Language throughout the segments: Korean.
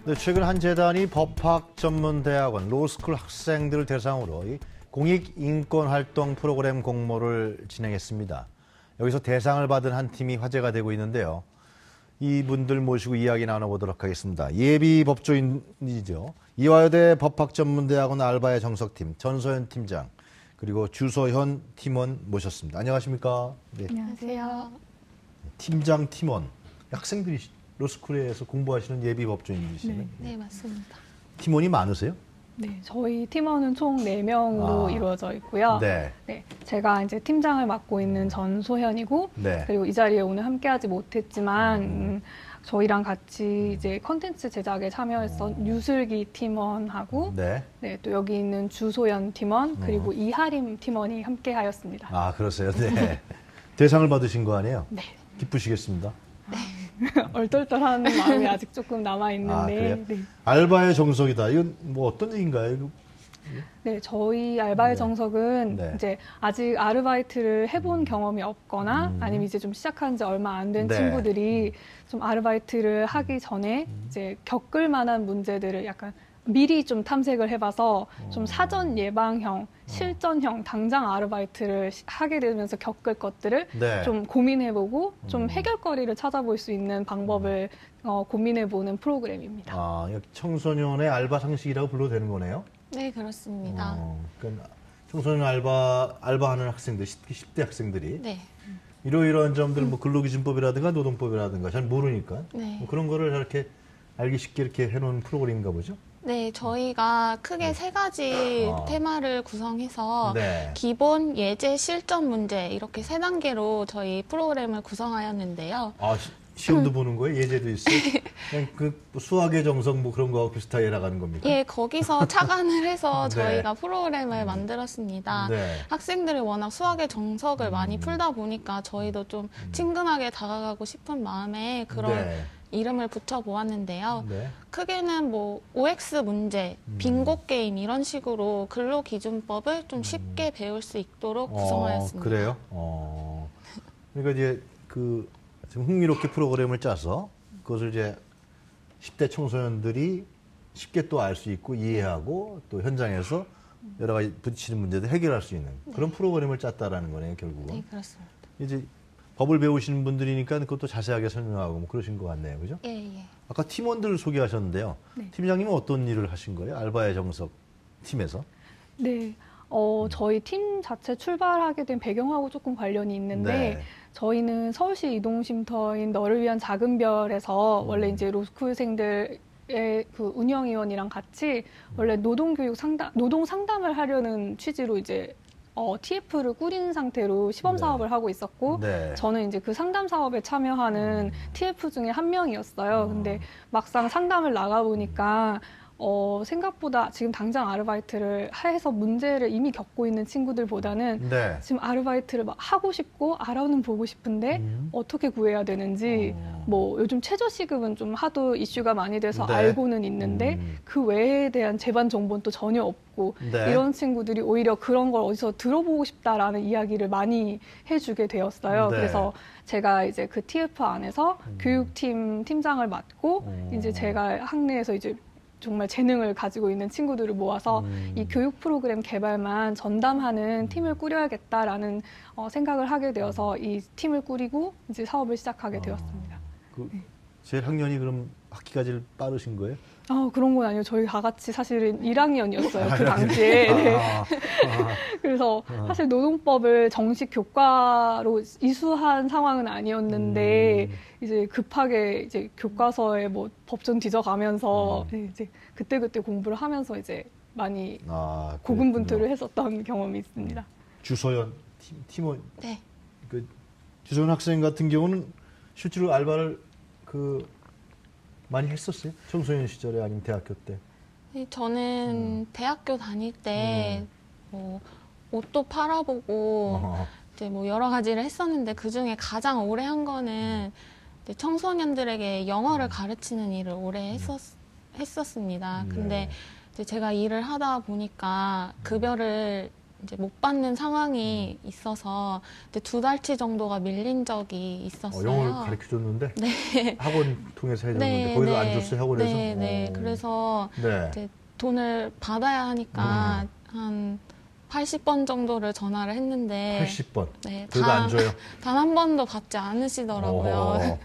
네, 최근 한 재단이 법학전문대학원 로스쿨 학생들을 대상으로 이 공익인권활동 프로그램 공모를 진행했습니다. 여기서 대상을 받은 한 팀이 화제가 되고 있는데요. 이분들 모시고 이야기 나눠보도록 하겠습니다. 예비 법조인이죠. 이화여대 법학전문대학원 알바의 정석팀 전소연 팀장 그리고 주소현 팀원 모셨습니다. 안녕하십니까? 네. 안녕하세요. 팀장 팀원 학생들이 로스쿨에서 공부하시는 예비 법조인이시네요. 네. 네, 맞습니다. 팀원이 많으세요? 네, 저희 팀원은 총 4명으로 이루어져 있고요. 네. 네, 제가 이제 팀장을 맡고 있는 전소현이고, 네. 그리고 이 자리에 오늘 함께하지 못했지만 저희랑 같이 이제 컨텐츠 제작에 참여했던 유슬기 팀원하고, 네. 네, 또 여기 있는 주소연 팀원 그리고 이하림 팀원이 함께하였습니다. 아, 그러세요. 네. 대상을 받으신 거 아니에요? 네. 기쁘시겠습니다. 얼떨떨한 마음이 아직 조금 남아 있는데. 아, 그래요? 네. 알바의 정석이다. 이건 뭐 어떤 얘기인가요? 이거? 네, 저희 알바의 네. 정석은 네. 이제 아직 아르바이트를 해본 경험이 없거나 아니면 이제 좀 시작한 지 얼마 안 된 네. 친구들이 좀 아르바이트를 하기 전에 이제 겪을 만한 문제들을 약간 미리 좀 탐색을 해봐서 좀 사전 예방형, 실전형, 당장 아르바이트를 하게 되면서 겪을 것들을 네. 좀 고민해보고 좀 해결거리를 찾아볼 수 있는 방법을 고민해보는 프로그램입니다. 아, 여기 청소년의 알바 상식이라고 불러도 되는 거네요? 네, 그렇습니다. 그러니까 청소년 알바하는 학생들, 10대 학생들이 네. 이러이러한 점들, 뭐 근로기준법이라든가 노동법이라든가 잘 모르니까 네. 뭐 그런 거를 이렇게 알기 쉽게 이렇게 해놓은 프로그램인가 보죠? 네, 저희가 크게 3가지 아. 테마를 구성해서 네. 기본, 예제, 실전 문제 이렇게 3단계로 저희 프로그램을 구성하였는데요. 아, 시험도 보는 거예요? 예제도 있어요? 그냥 그 수학의 정석 뭐 그런 거하고 비슷하게 나가는 겁니까? 예, 거기서 착안을 해서 네. 저희가 프로그램을 만들었습니다. 네. 학생들이 워낙 수학의 정석을 많이 풀다 보니까 저희도 좀 친근하게 다가가고 싶은 마음에 그런 네. 이름을 붙여보았는데요. 네. 크게는 뭐 OX 문제, 빙고 게임 이런 식으로 근로기준법을 좀 쉽게 배울 수 있도록 구성하였습니다. 그래요? 그러니까 이제 그 좀 흥미롭게 프로그램을 짜서 그것을 이제 10대 청소년들이 쉽게 또 알 수 있고 이해하고 또 현장에서 여러 가지 부딪히는 문제들 해결할 수 있는 그런 프로그램을 짰다라는 거네요, 결국은. 네, 그렇습니다. 이제 법을 배우시는 분들이니까 그것도 자세하게 설명하고 뭐 그러신 것 같네요, 그죠? 예, 예. 아까 팀원들 소개하셨는데요. 네. 팀장님은 어떤 일을 하신 거예요? 알바의 정석 팀에서? 네. 저희 팀 자체 출발하게 된 배경하고 조금 관련이 있는데, 네. 저희는 서울시 이동쉼터인 너를 위한 작은 별에서 원래 이제 로스쿨생들의 그 운영위원이랑 같이 원래 노동 상담을 하려는 취지로 이제 TF를 꾸린 상태로 시범 사업을 하고 있었고, 네. 저는 이제 그 상담 사업에 참여하는 TF 중에 한 명이었어요. 근데 막상 상담을 나가보니까 생각보다 지금 당장 아르바이트를 해서 문제를 이미 겪고 있는 친구들보다는 네. 지금 아르바이트를 막 하고 싶고 알아는 보고 싶은데 어떻게 구해야 되는지 뭐 요즘 최저시급은 좀 하도 이슈가 많이 돼서 네. 알고는 있는데 그 외에 대한 제반 정보는 또 전혀 없고 네. 이런 친구들이 오히려 그런 걸 어디서 들어보고 싶다라는 이야기를 많이 해주게 되었어요. 네. 그래서 제가 이제 그 TF 안에서 교육팀 팀장을 맡고 이제 제가 학내에서 이제 정말 재능을 가지고 있는 친구들을 모아서 이 교육 프로그램 개발만 전담하는 팀을 꾸려야겠다라는 생각을 하게 되어서 이 팀을 꾸리고 이제 사업을 시작하게 되었습니다. 제일 학년이 그럼 학기가 제일 빠르신 거예요? 그런 건 아니에요. 저희 다 같이 사실은 1학년이었어요. 그 당시에. 네. 그래서 사실 노동법을 정식 교과로 이수한 상황은 아니었는데 이제 급하게 이제 교과서에 뭐 법전 뒤져가면서 이제 그때 공부를 하면서 이제 많이 고군분투를 했었던 경험이 있습니다. 주소연 팀원. 네. 그 주소연 학생 같은 경우는 실제로 알바를 많이 했었어요? 청소년 시절에 아니면 대학교 때? 네, 저는 대학교 다닐 때 뭐 옷도 팔아보고 이제 뭐 여러 가지를 했었는데 그 중에 가장 오래 한 거는 이제 청소년들에게 영어를 가르치는 일을 오래 했었습니다. 근데 이제 제가 일을 하다 보니까 급여를 이제 못 받는 상황이 있어서 이제 2달치 정도가 밀린 적이 있었어요. 영어를 가르쳐 줬는데 네. 학원 통해서 해줬는데 네, 거기서 네. 안 줬어요, 학원에서? 네, 네. 그래서 네. 이제 돈을 받아야 하니까 한 80번 정도를 전화를 했는데 80번. 네, 그래도 안 줘요. 단 한 번도 받지 않으시더라고요. 어허.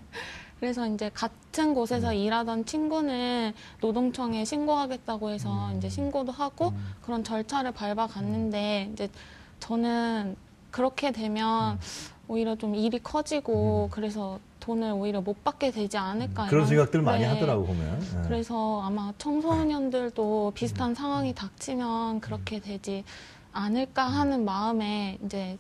그래서 이제 같은 곳에서 일하던 친구는 노동청에 신고하겠다고 해서 이제 신고도 하고 그런 절차를 밟아갔는데 이제 저는 그렇게 되면 오히려 좀 일이 커지고 그래서 돈을 오히려 못 받게 되지 않을까 그런 이런 생각들 많이 네. 하더라고 보면. 네. 그래서 아마 청소년들도 비슷한 상황이 닥치면 그렇게 되지 않을까 하는 마음에 이제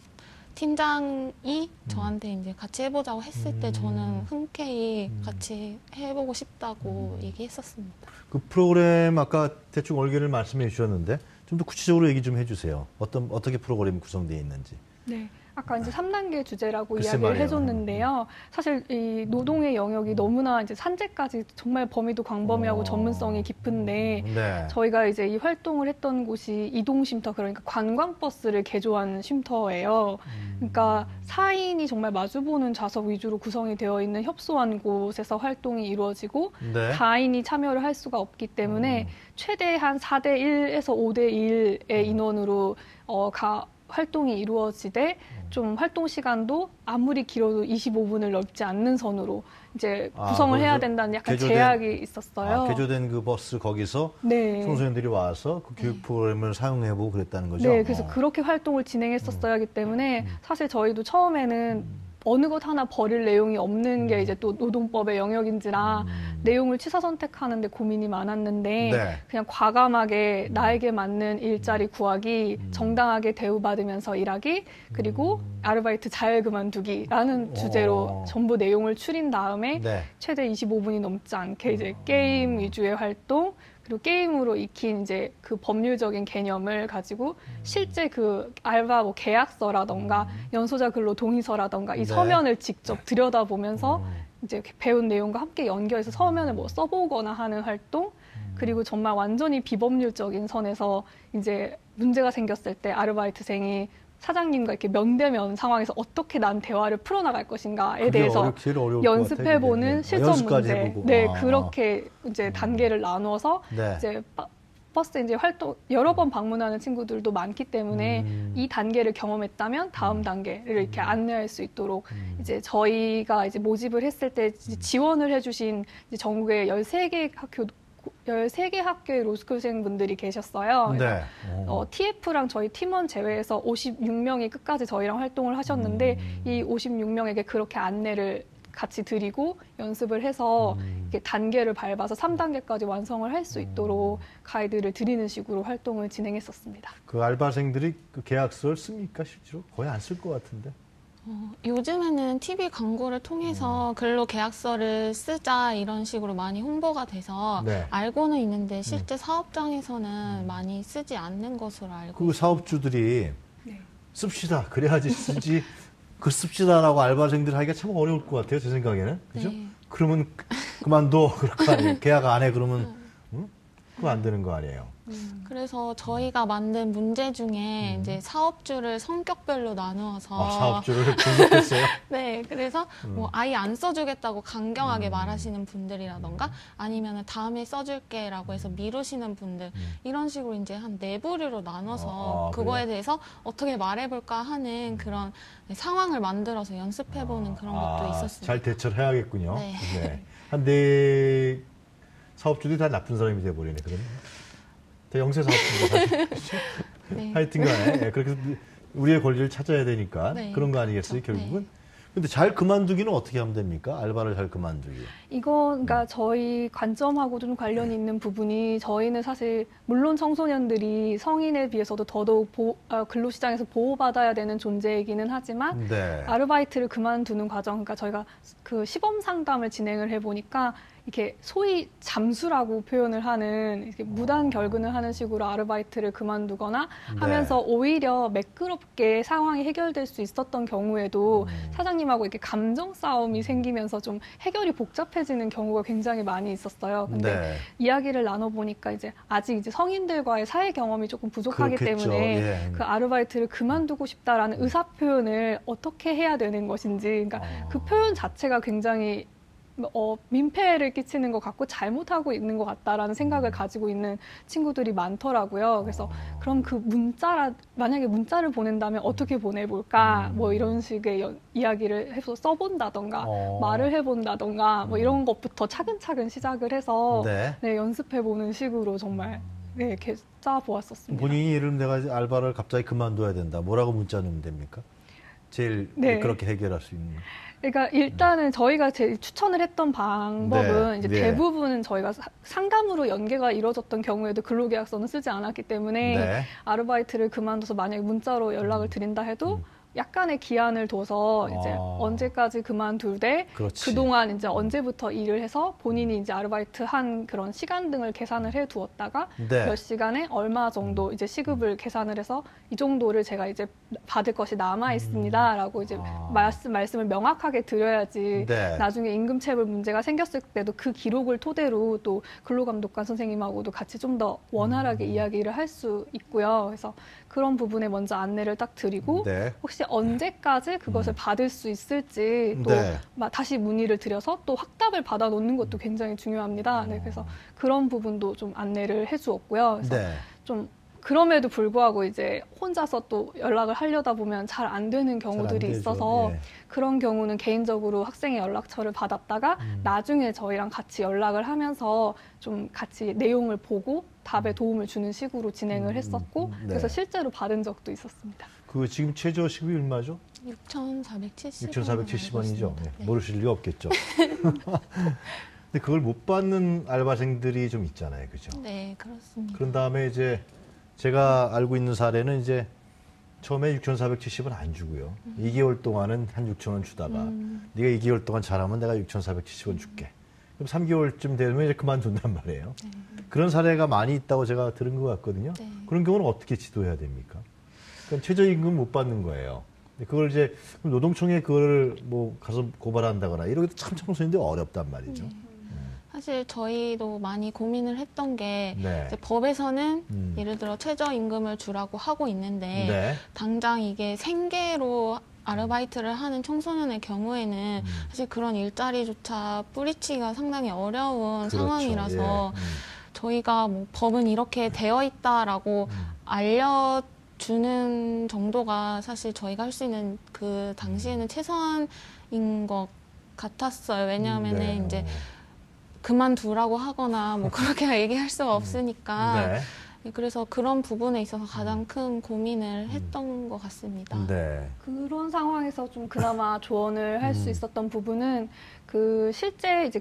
팀장이 저한테 이제 같이 해보자고 했을 때 저는 흔쾌히 같이 해보고 싶다고 얘기했었습니다. 그 프로그램 아까 대충 얼개를 말씀해 주셨는데 좀 더 구체적으로 얘기 좀 해주세요. 어떻게 프로그램이 구성되어 있는지. 네. 아까 이제 3단계 주제라고 글쎄 이야기를 말이에요. 해줬는데요. 사실 이 노동의 영역이 너무나 이제 산재까지 정말 범위도 광범위하고 전문성이 깊은데 네. 저희가 이제 이 활동을 했던 곳이 이동쉼터, 그러니까 관광버스를 개조한 쉼터예요. 그러니까 4인이 정말 마주보는 좌석 위주로 구성이 되어 있는 협소한 곳에서 활동이 이루어지고 네. 4인이 참여를 할 수가 없기 때문에 최대한 4대 1에서 5대 1의 인원으로 활동이 이루어지되 좀 활동 시간도 아무리 길어도 25분을 넘지 않는 선으로 이제 구성을 해야 된다는 약간 제약이 있었어요. 개조된 그 버스 거기서 네. 청소년들이 와서 그 교육 프로그램을 사용해보고 그랬다는 거죠? 네, 그래서 그렇게 활동을 진행했었어야 하기 때문에 사실 저희도 처음에는 어느 것 하나 버릴 내용이 없는 게 이제 또 노동법의 영역인지라 내용을 취사 선택하는데 고민이 많았는데 네. 그냥 과감하게 나에게 맞는 일자리 구하기, 정당하게 대우받으면서 일하기, 그리고 아르바이트 잘 그만두기라는 주제로 전부 내용을 추린 다음에 네. 최대 25분이 넘지 않게 이제 게임 위주의 활동, 그리고 게임으로 익힌 이제 그 법률적인 개념을 가지고 실제 그 알바 뭐 계약서라던가 연소자 근로 동의서라던가 이 네. 서면을 직접 들여다보면서 이제 배운 내용과 함께 연결해서 서면을 뭐 써보거나 하는 활동, 그리고 정말 완전히 비법률적인 선에서 이제 문제가 생겼을 때 아르바이트생이 사장님과 이렇게 면대면 상황에서 어떻게 난 대화를 풀어나갈 것인가에 대해서 제일 어려울 연습해보는 실전 연습까지 문제. 해보고. 네, 그렇게 이제 단계를 나누어서 네. 이제 버스 이제 활동 여러 번 방문하는 친구들도 많기 때문에 이 단계를 경험했다면 다음 단계를 이렇게 안내할 수 있도록 이제 저희가 이제 모집을 했을 때 지원을 해주신 이제 전국의 13개 학교의 로스쿨생 분들이 계셨어요. 네. TF랑 저희 팀원 제외해서 56명이 끝까지 저희랑 활동을 하셨는데 이 56명에게 그렇게 안내를 같이 드리고 연습을 해서 이렇게 단계를 밟아서 3단계까지 완성을 할 수 있도록 가이드를 드리는 식으로 활동을 진행했었습니다. 그 알바생들이 그 계약서를 씁니까 실제로? 거의 안 쓸 것 같은데. 요즘에는 TV 광고를 통해서 근로계약서를 쓰자 이런 식으로 많이 홍보가 돼서 네. 알고는 있는데 실제 사업장에서는 많이 쓰지 않는 것으로 알고 그 있습니다. 사업주들이 네. 씁시다 그래야지 쓰지 그 씁시다라고 알바생들 하기가 참 어려울 것 같아요 제 생각에는. 그죠? 네. 그러면 그만둬 그럴 거 아니에요. 계약 안 해 그러면 그거 안 되는 거 아니에요. 그래서 저희가 만든 문제 중에 이제 사업주를 성격별로 나누어서 사업주를 분석했어요. 네, 그래서 뭐 아예 안 써주겠다고 강경하게 말하시는 분들이라던가 아니면 다음에 써줄게라고 해서 미루시는 분들 이런 식으로 이제 한 4부류로 나눠서 그거에 대해서 어떻게 말해볼까 하는 그런 상황을 만들어서 연습해보는 그런 것도 있었습니다. 잘 대처를 해야겠군요. 네. 네. 한 4 사업주들이 다 나쁜 사람이 돼버리네. 그러면 다 영세 사업주인가 네. 하여튼간에 예, 그렇게 우리의 권리를 찾아야 되니까 네, 그런 거 아니겠어요 그렇죠. 결국은. 근데 잘 그만두기는 어떻게 하면 됩니까? 알바를 잘 그만두기. 그러니까 저희 관점하고 좀 관련이 있는 부분이 저희는 사실 물론 청소년들이 성인에 비해서도 더더욱 근로시장에서 보호받아야 되는 존재이기는 하지만 네. 아르바이트를 그만두는 과정, 그러니까 저희가 그 시범 상담을 진행을 해보니까 이렇게 소위 잠수라고 표현을 하는 이렇게 무단 결근을 하는 식으로 아르바이트를 그만두거나 하면서 오히려 매끄럽게 상황이 해결될 수 있었던 경우에도 사장님하고 이렇게 감정 싸움이 생기면서 좀 해결이 복잡해지는 경우가 굉장히 많이 있었어요. 근데 이야기를 나눠보니까 이제 아직 이제 성인들과의 사회 경험이 조금 부족하기 그렇겠죠. 때문에 그 아르바이트를 그만두고 싶다라는 의사 표현을 어떻게 해야 되는 것인지, 그러니까 그 표현 자체가 굉장히 민폐를 끼치는 것 같고 잘못하고 있는 것 같다라는 생각을 가지고 있는 친구들이 많더라고요. 그래서 그럼 그 만약에 문자를 보낸다면 어떻게 보내볼까? 뭐 이런 식의 이야기를 해서 써본다던가 말을 해본다던가 뭐 이런 것부터 차근차근 시작을 해서 네, 연습해보는 식으로 정말 네, 이렇게 짜보았었습니다. 본인이 예를 들면 내가 알바를 갑자기 그만둬야 된다. 뭐라고 문자 넣으면 됩니까? 제일 그렇게 해결할 수 있는. 그러니까 일단은 저희가 제일 추천을 했던 방법은 이제 대부분은 저희가 상담으로 연계가 이루어졌던 경우에도 근로계약서는 쓰지 않았기 때문에 아르바이트를 그만둬서 만약에 문자로 연락을 드린다 해도 약간의 기한을 둬서 이제 언제까지 그만두되 그동안 이제 언제부터 일을 해서 본인이 이제 아르바이트 한 그런 시간 등을 계산을 해 두었다가 몇 시간에 얼마 정도 이제 시급을 계산을 해서 이 정도를 제가 이제 받을 것이 남아 있습니다라고 이제 말씀을 명확하게 드려야지 나중에 임금체불 문제가 생겼을 때도 그 기록을 토대로 또 근로감독관 선생님하고도 같이 좀 더 원활하게 이야기를 할 수 있고요. 그래서 그런 부분에 먼저 안내를 딱 드리고 혹시 언제까지 그것을 받을 수 있을지 또 다시 문의를 드려서 또 확답을 받아 놓는 것도 굉장히 중요합니다. 네, 그래서 그런 부분도 좀 안내를 해주었고요. 그래서 좀 그럼에도 불구하고 이제 혼자서 또 연락을 하려다 보면 잘 안 되는 경우들이 있어서 그런 경우는 개인적으로 학생의 연락처를 받았다가 나중에 저희랑 같이 연락을 하면서 좀 같이 내용을 보고 답에 도움을 주는 식으로 진행을 했었고 그래서 실제로 받은 적도 있었습니다. 그 지금 최저 시급이 얼마죠? 6,470원이죠. 모르실 리가 없겠죠. 근데 그걸 못 받는 알바생들이 좀 있잖아요, 그죠? 네, 그렇습니다. 그런 다음에 이제 제가 알고 있는 사례는 이제 처음에 6,470원 안 주고요. 2개월 동안은 한 6,000원 주다가 네가 2개월 동안 잘하면 내가 6,470원 줄게. 그럼 3개월쯤 되면 이제 그만둔단 말이에요. 그런 사례가 많이 있다고 제가 들은 것 같거든요. 그런 경우는 어떻게 지도해야 됩니까? 그러니까 최저임금 못 받는 거예요. 그걸 이제 노동청에 그걸 뭐 가서 고발한다거나 이러기도 참 청소년인데 어렵단 말이죠. 사실 저희도 많이 고민을 했던 게 이제 법에서는 예를 들어 최저임금을 주라고 하고 있는데 당장 이게 생계로 아르바이트를 하는 청소년의 경우에는 사실 그런 일자리조차 뿌리치기가 상당히 어려운 상황이라서 저희가 뭐 법은 이렇게 되어 있다라고 알려주는 정도가 사실 저희가 할 수 있는 그 당시에는 최선인 것 같았어요. 왜냐하면은 이제 그만두라고 하거나 뭐 그렇게 얘기할 수가 없으니까. 그래서 그런 부분에 있어서 가장 큰 고민을 했던 것 같습니다. 그런 상황에서 좀 그나마 조언을 할 수 있었던 부분은 그 실제 이제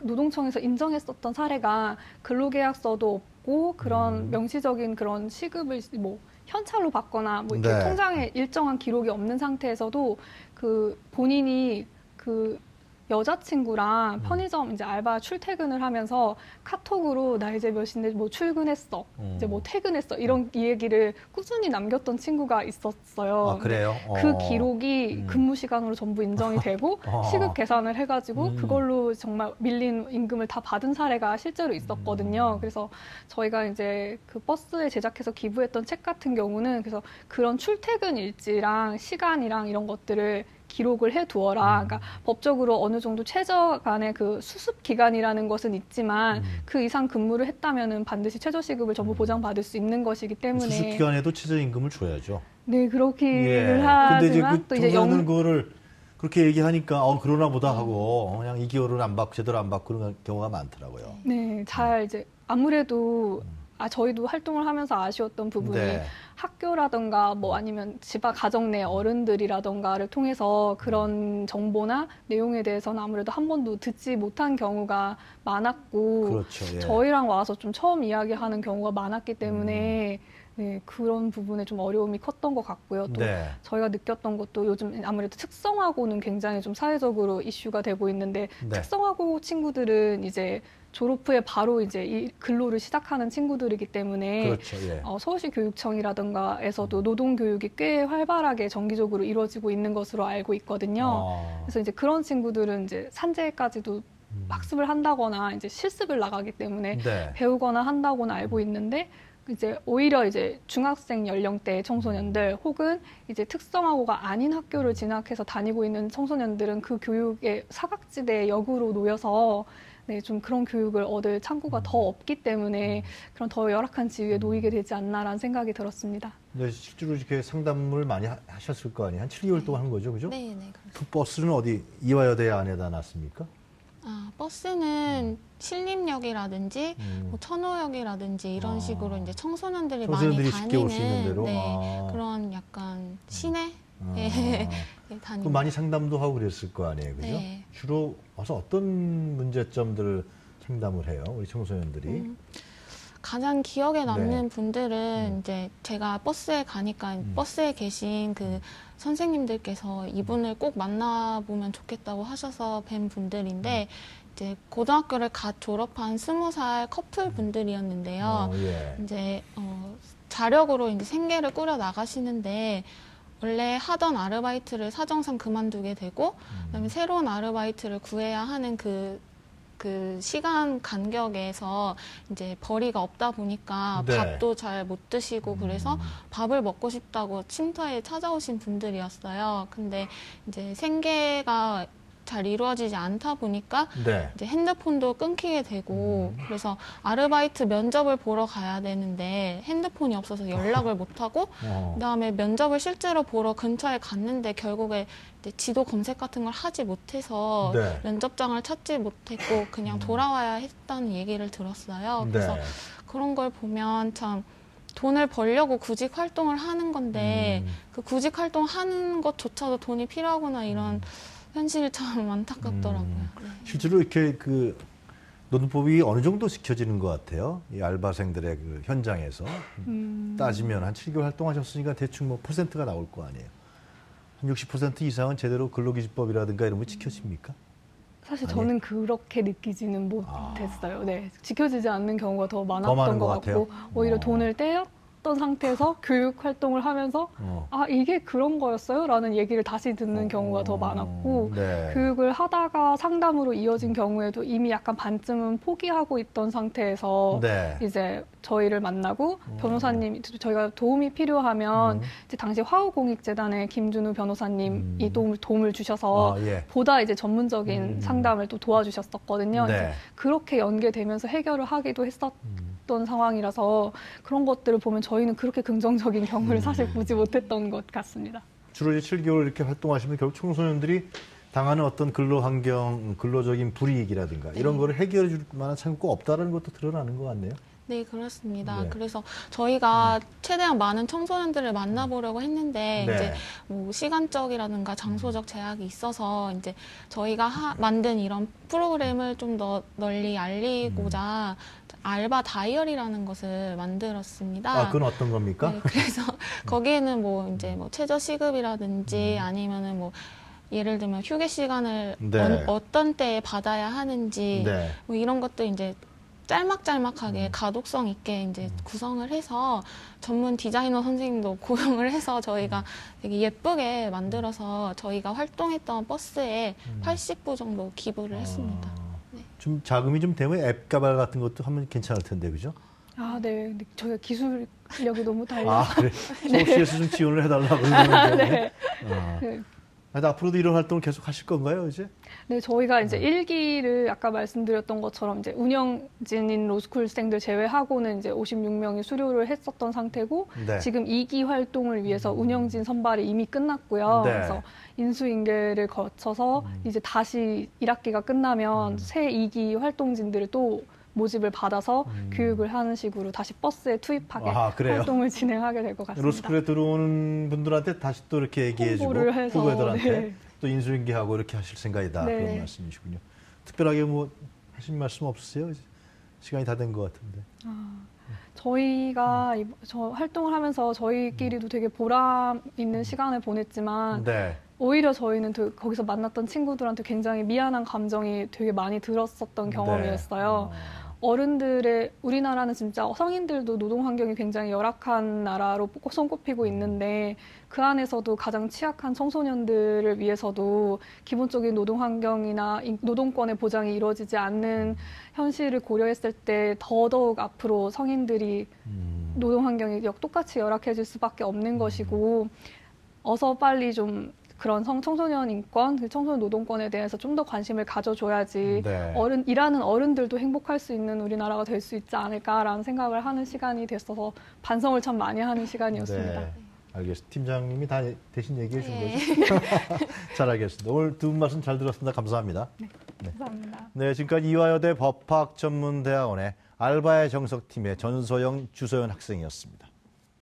노동청에서 인정했었던 사례가 근로계약서도 없고 그런 명시적인 그런 시급을 뭐 현찰로 받거나 뭐 이렇게 통장에 일정한 기록이 없는 상태에서도 그 본인이 그 여자친구랑 편의점 이제 알바 출퇴근을 하면서 카톡으로 나 이제 몇 시인데 뭐 출근했어, 이제 뭐 퇴근했어 이런 얘기를 꾸준히 남겼던 친구가 있었어요. 아, 그래요? 그 기록이 근무 시간으로 전부 인정이 되고 시급 계산을 해가지고 그걸로 정말 밀린 임금을 다 받은 사례가 실제로 있었거든요. 그래서 저희가 이제 그 버스에 제작해서 기부했던 책 같은 경우는 그래서 그런 출퇴근 일지랑 시간이랑 이런 것들을 기록을 해두어라. 그러니까 법적으로 어느 정도 최저 간의 그 수습 기간이라는 것은 있지만 그 이상 근무를 했다면은 반드시 최저시급을 전부 보장받을 수 있는 것이기 때문에 수습 기간에도 최저임금을 줘야죠. 네, 그렇기를 하지만 또 이제 그거를 그렇게 얘기하니까 그러나 보다 하고 그냥 2개월은 안 받고 제대로 안 받고 그런 경우가 많더라고요. 네, 잘 이제 아무래도 저희도 활동을 하면서 아쉬웠던 부분이 학교라던가 뭐 아니면 집안 가정 내 어른들이라던가를 통해서 그런 정보나 내용에 대해서는 아무래도 한 번도 듣지 못한 경우가 많았고 저희랑 와서 좀 처음 이야기하는 경우가 많았기 때문에 네, 그런 부분에 좀 어려움이 컸던 것 같고요. 또 네. 저희가 느꼈던 것도 요즘 아무래도 특성화고는 굉장히 좀 사회적으로 이슈가 되고 있는데 네. 특성화고 친구들은 이제 졸업 후에 바로 이제 이 근로를 시작하는 친구들이기 때문에 그렇죠. 예. 서울시 교육청이라든가에서도 노동 교육이 꽤 활발하게 정기적으로 이루어지고 있는 것으로 알고 있거든요. 그래서 이제 그런 친구들은 이제 산재까지도 학습을 한다거나 이제 실습을 나가기 때문에 네. 배우거나 한다고는 알고 있는데 이제 오히려 이제 중학생 연령대 청소년들 혹은 이제 특성화고가 아닌 학교를 진학해서 다니고 있는 청소년들은 그 교육의 사각지대에 역으로 놓여서 네, 좀 그런 교육을 얻을 창구가 더 없기 때문에 그런 더 열악한 지위에 놓이게 되지 않나라는 생각이 들었습니다. 네, 실제로 이렇게 상담을 많이 하셨을 거 아니에요? 한 7개월 동안 한 거죠, 그죠? 네, 네, 그렇습니다. 그 버스는 어디 이화여대 안에다 놨습니까? 버스는 신림역이라든지 뭐 천호역이라든지 이런 식으로 이제 청소년들이 많이 청소년들이 쉽게 올 수 있는 다니는 대로? 네, 그런 약간 시내 그 많이 상담도 하고 그랬을 거 아니에요, 그죠? 네. 주로 와서 어떤 문제점들을 상담을 해요, 우리 청소년들이? 가장 기억에 남는 네. 분들은 이제 제가 버스에 가니까 버스에 계신 그 선생님들께서 이분을 꼭 만나보면 좋겠다고 하셔서 뵌 분들인데 이제 고등학교를 갓 졸업한 20살 커플 분들이었는데요. 예. 이제 자력으로 이제 생계를 꾸려 나가시는데 원래 하던 아르바이트를 사정상 그만두게 되고 그다음에 새로운 아르바이트를 구해야 하는 그 시간 간격에서 이제 벌이가 없다 보니까 네. 밥도 잘 못 드시고 그래서 밥을 먹고 싶다고 쉼터에 찾아오신 분들이었어요. 근데 이제 생계가 잘 이루어지지 않다 보니까 네. 이제 핸드폰도 끊기게 되고 그래서 아르바이트 면접을 보러 가야 되는데 핸드폰이 없어서 연락을 못 하고 그다음에 면접을 실제로 보러 근처에 갔는데 결국에 이제 지도 검색 같은 걸 하지 못해서 네. 면접장을 찾지 못했고 그냥 돌아와야 했다는 얘기를 들었어요. 그래서 네. 그런 걸 보면 참 돈을 벌려고 구직 활동을 하는 건데 그 구직 활동 하는 것조차도 돈이 필요하구나 이런 현실이 참 안타깝더라고요. 네. 실제로 이렇게 그 노동법이 어느 정도 지켜지는 것 같아요. 이 알바생들의 그 현장에서 따지면 한 7개월 활동하셨으니까 대충 뭐 퍼센트가 나올 거 아니에요. 한 60% 이상은 제대로 근로기준법이라든가 이런 거 지켜집니까? 사실 아니. 저는 그렇게 느끼지는 못했어요. 네, 지켜지지 않는 경우가 더 많은 많았던 것 것 같아요? 같고 오히려 돈을 떼었던 상태에서 교육 활동을 하면서 아 이게 그런 거였어요? 라는 얘기를 다시 듣는 경우가 더 많았고 네. 교육을 하다가 상담으로 이어진 경우에도 이미 약간 반쯤은 포기하고 있던 상태에서 네. 이제 저희를 만나고 변호사님 저희가 도움이 필요하면 이제 당시 화우공익재단의 김준우 변호사님이 도움을 주셔서 예. 보다 이제 전문적인 상담을 또 도와주셨었거든요. 네. 이제 그렇게 연계되면서 해결을 하기도 했었던 상황이라서 그런 것들을 보면 저희는 그렇게 긍정적인 경우를 사실 보지 못했던 것 같습니다. 주로 이제 7개월 이렇게 활동하시면 결국 청소년들이 당하는 어떤 근로 환경, 근로적인 불이익이라든가 이런 거를 해결해 줄 만한 창구가 없다는 것도 드러나는 것 같네요. 네, 그렇습니다. 네. 그래서 저희가 최대한 많은 청소년들을 만나보려고 했는데 네. 이제 뭐 시간적이라든가 장소적 제약이 있어서 이제 저희가 만든 이런 프로그램을 좀 더 널리 알리고자 알바 다이어리라는 것을 만들었습니다. 아, 그건 어떤 겁니까? 네, 그래서 거기에는 뭐 이제 뭐 최저 시급이라든지 아니면은 뭐 예를 들면 휴게 시간을 네. 어떤 때에 받아야 하는지 네. 뭐 이런 것도 이제 짤막짤막하게 가독성 있게 이제 구성을 해서 전문 디자이너 선생님도 고용을 해서 저희가 되게 예쁘게 만들어서 저희가 활동했던 버스에 80부 정도 기부를 했습니다. 좀 자금이 좀 되면 앱 개발 같은 것도 하면 괜찮을 텐데, 그죠? 아, 네. 근데 저희가 기술력이 너무 아, 달라서. 그래. 서울시에서 좀 지원을 해달라고 그러는데. 네. 아. 네. 하여튼 앞으로도 이런 활동을 계속 하실 건가요, 이제? 네, 저희가 이제 1기를 아까 말씀드렸던 것처럼 이제 운영진인 로스쿨생들 제외하고는 이제 56명이 수료를 했었던 상태고 네. 지금 2기 활동을 위해서 운영진 선발이 이미 끝났고요. 네. 그래서 인수인계를 거쳐서 이제 다시 1학기가 끝나면 새 2기 활동진들을 또 모집을 받아서 교육을 하는 식으로 다시 버스에 투입하게 아, 그래요? 활동을 진행하게 될 것 같습니다. 로스쿨에 들어오는 분들한테 다시 또 이렇게 얘기해주고 홍보를 해서, 후배들한테 네. 또 인수인계하고 이렇게 하실 생각이다. 네. 그런 말씀이시군요. 특별하게 뭐 하신 말씀 없으세요? 이제 시간이 다 된 것 같은데. 저희가 저 활동을 하면서 저희끼리도 되게 보람 있는 시간을 보냈지만 네. 오히려 저희는 거기서 만났던 친구들한테 굉장히 미안한 감정이 되게 많이 들었었던 경험이었어요. 우리나라는 진짜 성인들도 노동 환경이 굉장히 열악한 나라로 손꼽히고 있는데 그 안에서도 가장 취약한 청소년들을 위해서도 기본적인 노동 환경이나 노동권의 보장이 이루어지지 않는 현실을 고려했을 때 더더욱 앞으로 성인들이 노동 환경이 똑같이 열악해질 수밖에 없는 것이고 어서 빨리 좀 그런 청소년 인권, 청소년 노동권에 대해서 좀 더 관심을 가져줘야지 네. 일하는 어른들도 행복할 수 있는 우리나라가 될 수 있지 않을까라는 생각을 하는 시간이 됐어서 반성을 참 많이 하는 시간이었습니다. 네. 알겠습니다. 팀장님이 다 대신 얘기해 준 네. 거죠? 잘 알겠습니다. 오늘 두 분 말씀 잘 들었습니다. 감사합니다. 네, 감사합니다. 네, 지금까지 이화여대 법학전문대학원의 알바의 정석팀의 전소영, 주소연 학생이었습니다.